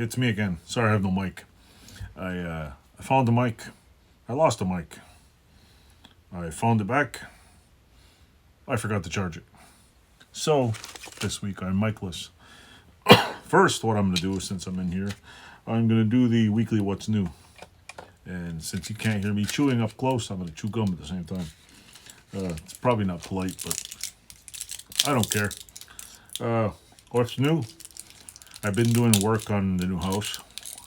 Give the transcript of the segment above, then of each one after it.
It's me again. Sorry, I have no mic. I found the mic. I lost the mic. I found it back. I forgot to charge it. So, this week I'm micless. First, what I'm going to do, since I'm in here, I'm going to do the weekly What's New. And since you can't hear me chewing up close, I'm going to chew gum at the same time. It's probably not polite, but I don't care. What's new? I've been doing work on the new house.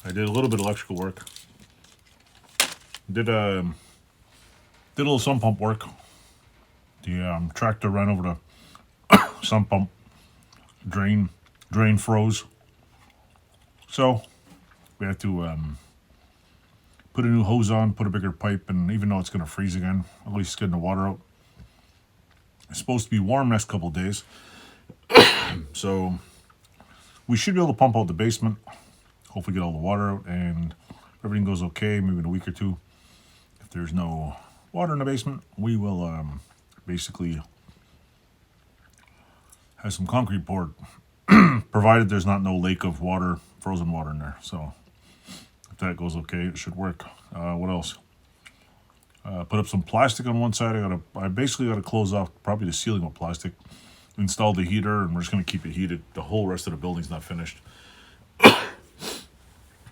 I did a little bit of electrical work. Did a little sump pump work. The tractor ran over the sump pump. Drain froze. So we had to put a new hose on, put a bigger pipe, and even though it's going to freeze again, at least getting the water out. It's supposed to be warm next couple of days. So we should be able to pump out the basement. Hopefully get all the water out, and if everything goes okay, maybe in a week or two. If there's no water in the basement, we will basically have some concrete poured, provided there's not no lake of water, frozen water in there. So if that goes okay, it should work. What else? Put up some plastic on one side. I basically got to close off probably the ceiling with plastic. Install the heater, and we're just going to keep it heated. The whole rest of the building's not finished.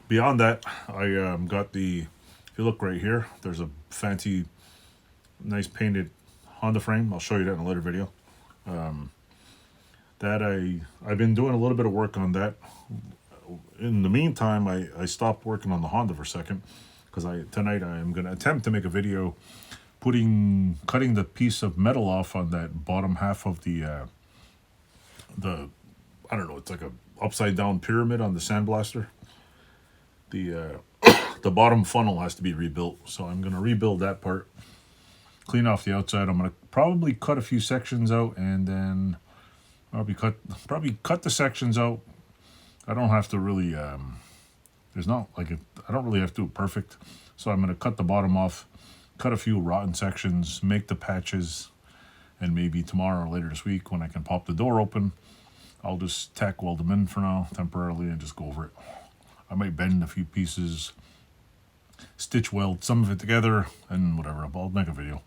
Beyond that, I got the, if you look right here, there's a fancy, nice painted Honda frame. I'll show you that in a later video. That I've been doing a little bit of work on that. In the meantime, I stopped working on the Honda for a second, because tonight I am going to attempt to make a video cutting the piece of metal off on that bottom half of the I don't know, it's like a upside down pyramid on the sandblaster. The bottom funnel has to be rebuilt, so I'm going to rebuild that part, clean off the outside. I'm going to probably cut a few sections out, and then probably cut the sections out. I don't have to really I don't really have to do it perfect, so I'm going to cut the bottom off, cut a few rotten sections, make the patches, and maybe tomorrow or later this week, when I can pop the door open, I'll just tack weld them in for now temporarily and just go over it. I might bend a few pieces, stitch weld some of it together, and whatever. I'll make a video.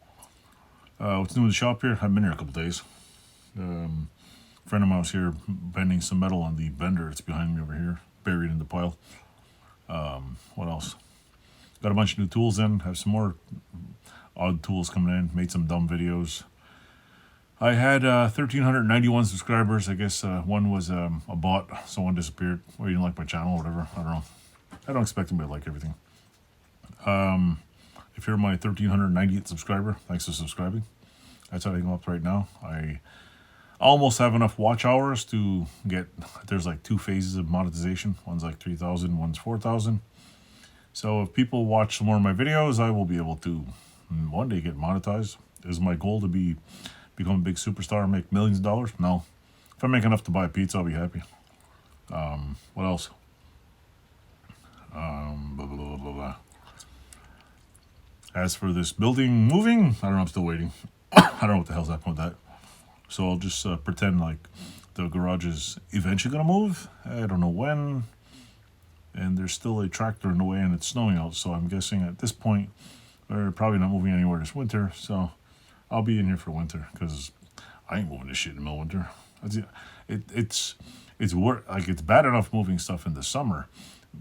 What's new in the shop here? I've been here a couple days. Friend of mine was here bending some metal on the bender. It's behind me over here, buried in the pile. What else? Got a bunch of new tools in. Have some more odd tools coming in. Made some dumb videos. I had 1,391 subscribers. I guess one was a bot. Someone disappeared. Or you didn't like my channel or whatever. I don't know. I don't expect anybody to like everything. If you're my 1,390th subscriber, thanks for subscribing. That's how I go up right now. I almost have enough watch hours to get, there's like 2 phases of monetization. One's like 3,000, one's 4,000. So if people watch some more of my videos, I will be able to one day get monetized. Is my goal to become a big superstar and make millions of dollars? No. If I make enough to buy a pizza, I'll be happy. What else? Blah, blah, blah, blah. As for this building moving, I don't know, I'm still waiting. I don't know what the hell's happening with that. So I'll just pretend like the garage is eventually going to move. I don't know when. And there's still a tractor in the way, and it's snowing out. So I'm guessing at this point, they're probably not moving anywhere this winter. So I'll be in here for winter, because I ain't moving this shit in the middle of winter. It's bad enough moving stuff in the summer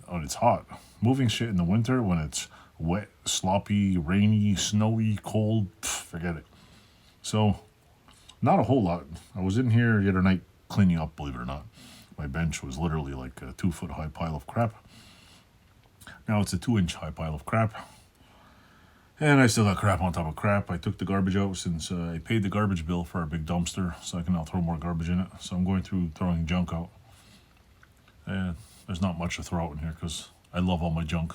when it's hot. Moving shit in the winter when it's wet, sloppy, rainy, snowy, cold, forget it. So not a whole lot. I was in here the other night cleaning up, believe it or not. My bench was literally like a 2-foot high pile of crap. Now it's a 2-inch high pile of crap. And I still got crap on top of crap. I took the garbage out since I paid the garbage bill for our big dumpster, so I can now throw more garbage in it. So I'm going through throwing junk out. And there's not much to throw out in here because I love all my junk.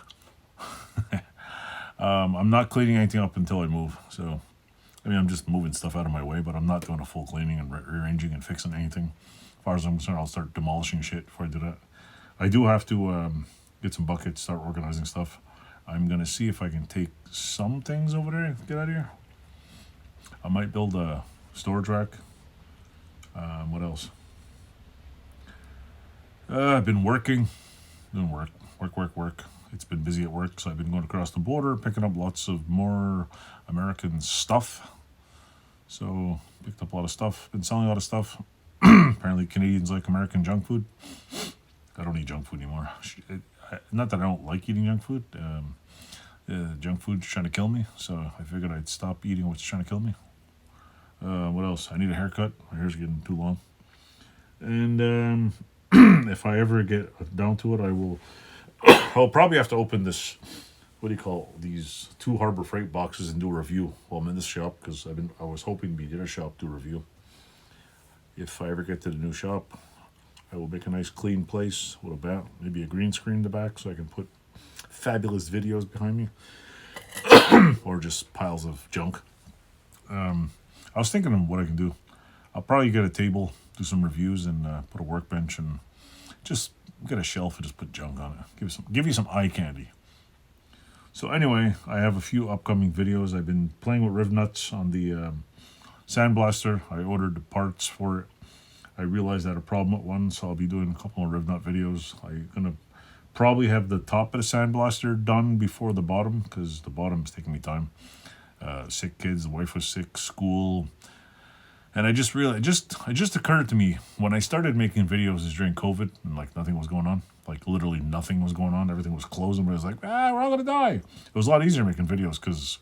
I'm not cleaning anything up until I move. So, I mean, I'm just moving stuff out of my way, but I'm not doing a full cleaning and rearranging and fixing anything. As far as I'm concerned, I'll start demolishing shit before I do that. I do have to get some buckets, start organizing stuff. I'm going to see if I can take some things over there and get out of here. I might build a storage rack. What else? I've been working. doing work. It's been busy at work, so I've been going across the border, picking up lots of more American stuff. So, picked up a lot of stuff, been selling a lot of stuff. Apparently Canadians like American junk food. I don't eat junk food anymore. Not that I don't like eating junk food. Junk food's trying to kill me, so I figured I'd stop eating what's trying to kill me. What else? I need a haircut. My hair's getting too long. And if I ever get down to it, I'll probably have to open this, what do you call these 2 Harbor Freight boxes and do a review while I'm in this shop, because I was hoping to be in a shop, do a review. If I ever get to the new shop, I will make a nice clean place with maybe a green screen in the back so I can put fabulous videos behind me, or just piles of junk. I was thinking of what I can do. I'll probably get a table, do some reviews, and put a workbench, and just get a shelf and just put junk on it. Give you some eye candy. So anyway, I have a few upcoming videos. I've been playing with riv nuts on the sandblaster. I ordered the parts for it. I realized I had a problem with one, so I'll be doing a couple of riv nut videos. I'm gonna probably have the top of the sandblaster done before the bottom, because the bottom is taking me time. Sick kids, the wife was sick, school. And I just realized, it just occurred to me, when I started making videos is during COVID, and like nothing was going on. Like literally nothing was going on. Everything was closed, and I was like, we're all gonna die. It was a lot easier making videos because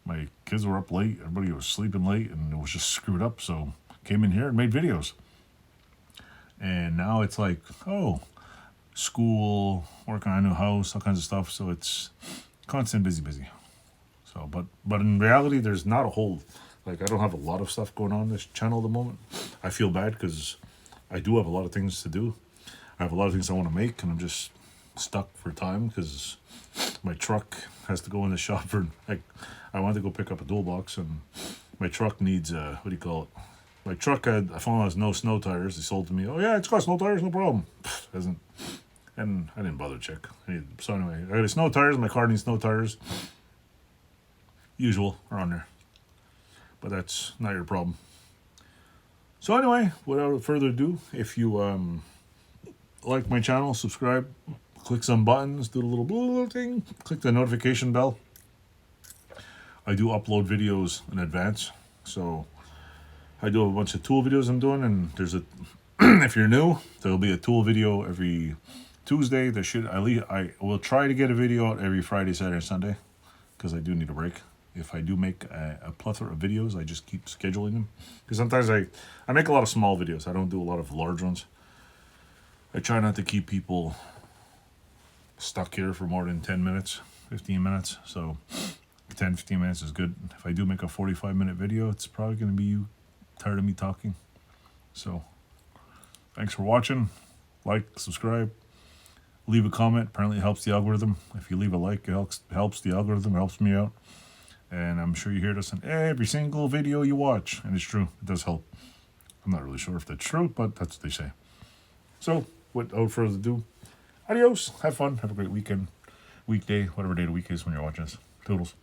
my kids were up late, everybody was sleeping late, and it was just screwed up. So came in here and made videos. And now it's like, school, working on a new house, all kinds of stuff. So it's constant busy. So, but in reality, there's not a whole, like, I don't have a lot of stuff going on this channel at the moment. I feel bad because I do have a lot of things to do. I have a lot of things I want to make, and I'm just stuck for time because my truck has to go in the shop for, like, I want to go pick up a toolbox, and my truck needs, what do you call it? My truck I found has no snow tires. They sold to me, oh yeah, it's got snow tires, no problem. Hasn't, and I didn't bother to check. So anyway, I got snow tires, my car needs snow tires. Usual, around there. But that's not your problem. So anyway, without further ado, if you like my channel, subscribe, click some buttons, do the little blue thing, click the notification bell. I do upload videos in advance, so I do a bunch of tool videos I'm doing, and there's a if you're new, there'll be a tool video every Tuesday. I will try to get a video out every Friday, Saturday, Sunday, because I do need a break. If I do make a plethora of videos, I just keep scheduling them. Because sometimes I make a lot of small videos. I don't do a lot of large ones. I try not to keep people stuck here for more than 10 minutes, 15 minutes. So 10, 15 minutes is good. If I do make a 45-minute video, it's probably going to be you tired of me talking. So thanks for watching. Like, subscribe, leave a comment. Apparently it helps the algorithm. If you leave a like, it helps the algorithm, it helps me out. And I'm sure you hear this in every single video you watch. And it's true. It does help. I'm not really sure if that's true, but that's what they say. So, without further ado, adios. Have fun. Have a great weekend. Weekday, whatever day of the week is when you're watching this. Toodles.